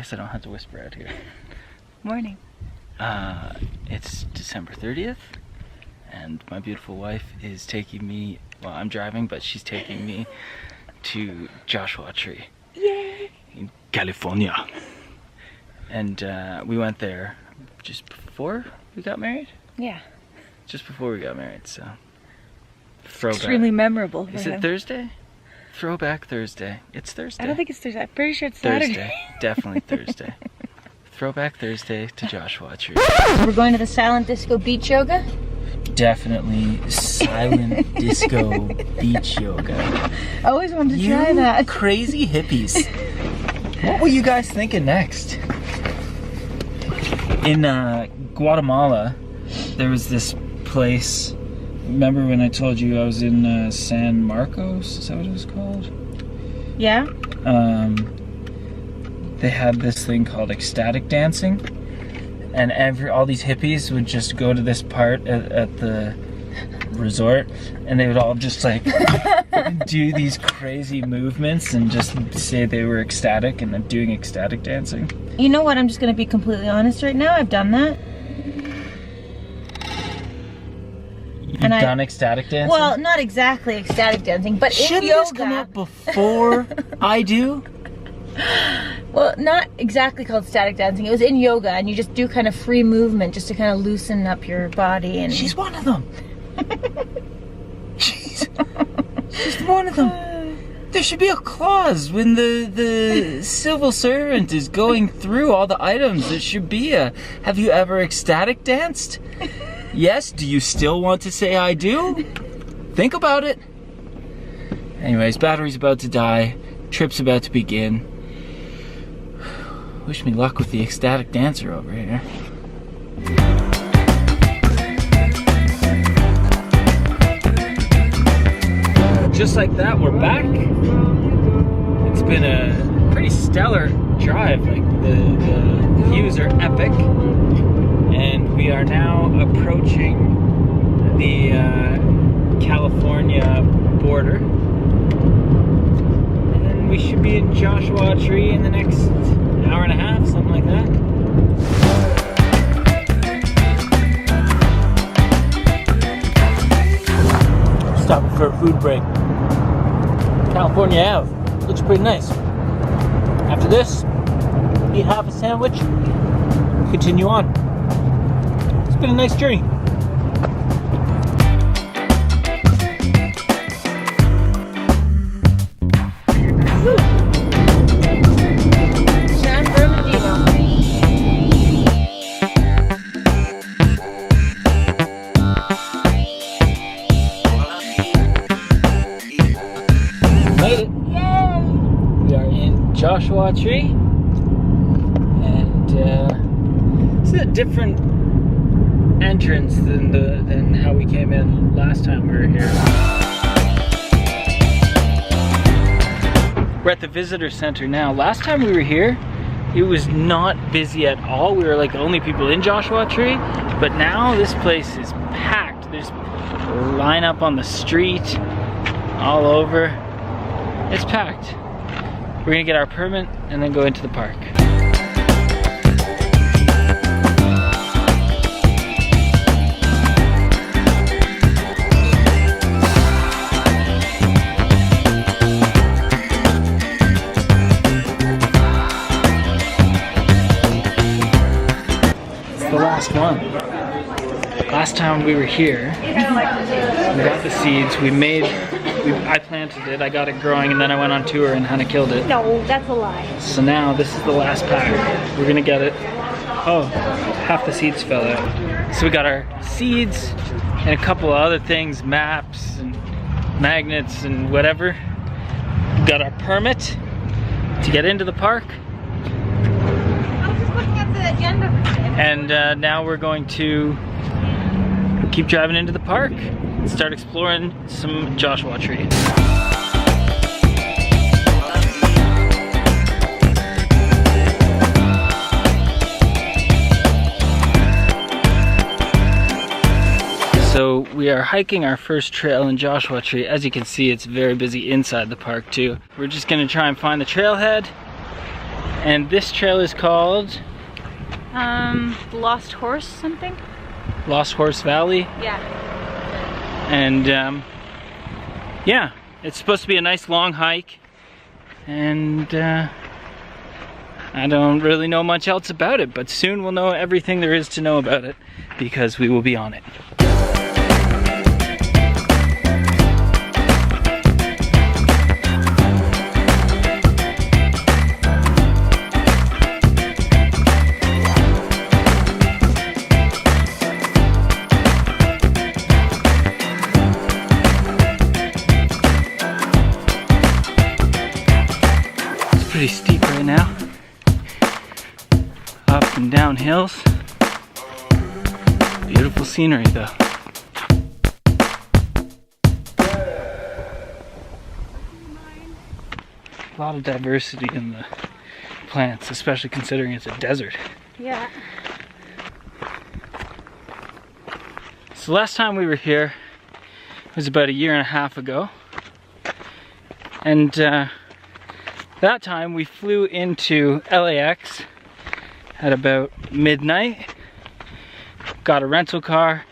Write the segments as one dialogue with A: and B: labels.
A: guess I don't have to whisper out here.
B: Morning.
A: It's December 30th, and my beautiful wife is taking me, well, I'm driving, but she's taking me to Joshua Tree.
B: Yay!
A: In California. And we went there just before we got married?
B: Yeah.
A: Just before we got married, so. Throwback.
B: Extremely memorable for
A: Is
B: him.
A: it Thursday? Throwback Thursday. It's Thursday.
B: I don't think it's Thursday. I'm pretty sure it's Saturday.
A: Thursday. Definitely Thursday. Throwback Thursday to Joshua Tree.
B: We're going to the silent disco beach yoga.
A: Definitely silent disco beach yoga.
B: I always wanted to try that.
A: Crazy hippies. What were you guys thinking next? In Guatemala, there was this place. Remember when I told you I was in San Marcos? Is that what it was called?
B: Yeah?
A: They had this thing called ecstatic dancing, and all these hippies would just go to this part at the resort, and they would all just like do these crazy movements and just say they were ecstatic and then doing ecstatic dancing.
B: You know what? I'm just going to be completely honest right now. I've done that.
A: You've done ecstatic dancing?
B: Well, not exactly ecstatic dancing, but in yoga.
A: Shouldn't this come up before I do?
B: Well, not exactly called static dancing. It was in yoga, and you just do kind of free movement just to kind of loosen up your body. And
A: She's one of them. She's one of them. There should be a clause when the civil servant is going through all the items. There should be a, have you ever ecstatic danced? Yes, do you still want to say I do? Think about it. Anyways, battery's about to die. Trip's about to begin. Wish me luck with the ecstatic dancer over here. Just like that, we're back. It's been a pretty stellar drive. Like the views are epic. And we are now approaching the California border. And then we should be in Joshua Tree in the next hour and a half, something like that. Stopping for a food break. California Ave. Looks pretty nice. After this, eat half a sandwich, continue on. It's been a nice journey. Made it. Yay! We are in Joshua Tree, and this is a different entrance than how we came in last time we were here. We're at the visitor center now. Last time we were here, it was not busy at all. We were like the only people in Joshua Tree, but now this place is packed. There's a line up on the street, all over. It's packed. We're gonna get our permit and then go into the park. It's the last one. Last time we were here, we got the seeds, I planted it, I got it growing, and then I went on tour and kind of killed it.
B: No, that's a lie.
A: So now this is the last pack. We're gonna get it. Oh, half the seeds fell out. So we got our seeds and a couple of other things, maps and magnets and whatever. We got our permit to get into the park.
B: I was just looking at the agenda for today.
A: And now we're going to keep driving into the park and start exploring some Joshua Tree. So we are hiking our first trail in Joshua Tree. As you can see, it's very busy inside the park too. We're just gonna try and find the trailhead And this trail is called?
B: Lost Horse something?
A: Lost Horse Valley.
B: Yeah.
A: And yeah, it's supposed to be a nice long hike. And I don't really know much else about it, but soon we'll know everything there is to know about it because we will be on it. Pretty steep right now. Up and down hills. Beautiful scenery though. A lot of diversity in the plants, especially considering it's a desert.
B: Yeah.
A: So last time we were here was about 1.5 years ago. And that time we flew into LAX at about midnight, got a rental car,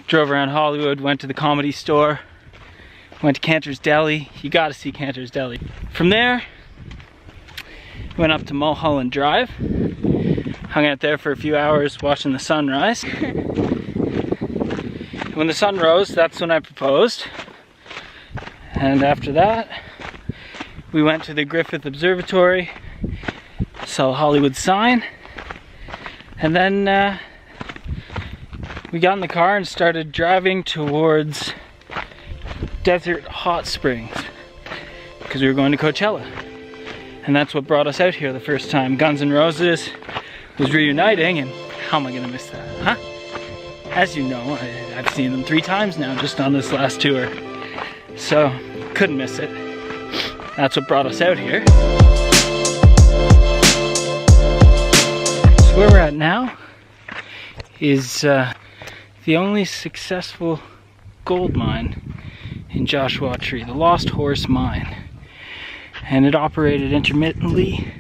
A: drove around Hollywood, went to the Comedy Store, went to Cantor's Deli. You gotta see Cantor's Deli. From there, went up to Mulholland Drive, hung out there for a few hours watching the sunrise. When the sun rose, that's when I proposed. And after that, we went to the Griffith Observatory, saw a Hollywood sign, and then we got in the car and started driving towards Desert Hot Springs because we were going to Coachella. And that's what brought us out here the first time. Guns N' Roses was reuniting, and how am I gonna miss that, huh? As you know, I've seen them 3 times now just on this last tour, so couldn't miss it. That's what brought us out here. So where we're at now is the only successful gold mine in Joshua Tree, the Lost Horse Mine. And it operated intermittently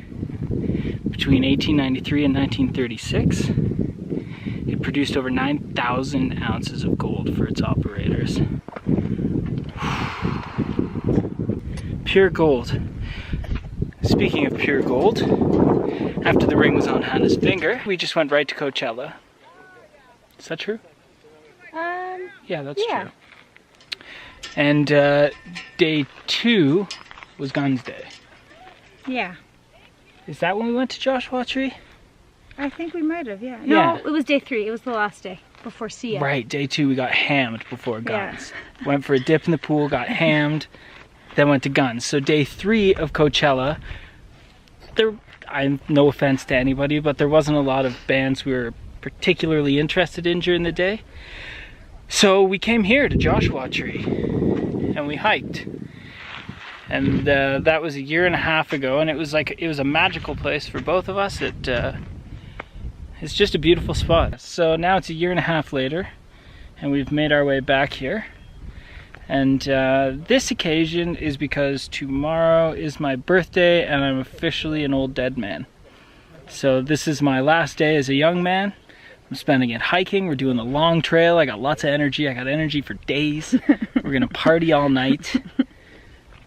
A: between 1893 and 1936. It produced over 9,000 ounces of gold for its operators. Pure gold. Speaking of pure gold, after the ring was on Hannah's finger, we just went right to Coachella. Is that true? Yeah, that's true. And day 2 was Guns Day.
B: Yeah.
A: Is that when we went to Joshua Tree?
B: I think we might have, yeah.
A: Yeah.
B: No, it was day 3. It was the last day before Sia.
A: Right, day 2 we got hammed before Guns. Yeah. Went for a dip in the pool, got hammed, then went to Guns. So day 3 of Coachella, no offense to anybody, but there wasn't a lot of bands we were particularly interested in during the day. So we came here to Joshua Tree and we hiked. And that was 1.5 years ago, and it was a magical place for both of us. It's just a beautiful spot. So now it's 1.5 years later, and we've made our way back here. And this occasion is because tomorrow is my birthday, and I'm officially an old dead man. So this is my last day as a young man. I'm spending it hiking. We're doing the long trail. I got lots of energy. I got energy for days. We're gonna party all night.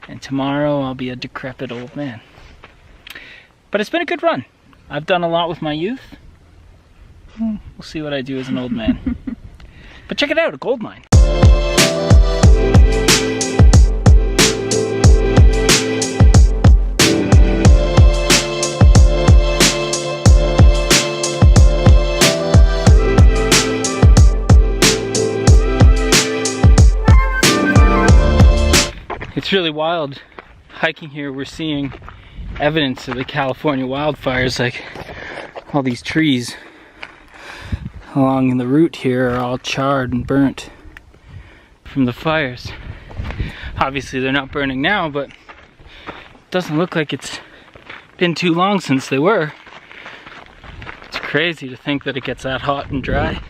A: And tomorrow I'll be a decrepit old man. But it's been a good run. I've done a lot with my youth. We'll see what I do as an old man. But check it out, a gold mine. It's really wild. Hiking here, we're seeing evidence of the California wildfires, like all these trees along the route here are all charred and burnt from the fires. Obviously they're not burning now, but it doesn't look like it's been too long since they were. It's crazy to think that it gets that hot and dry.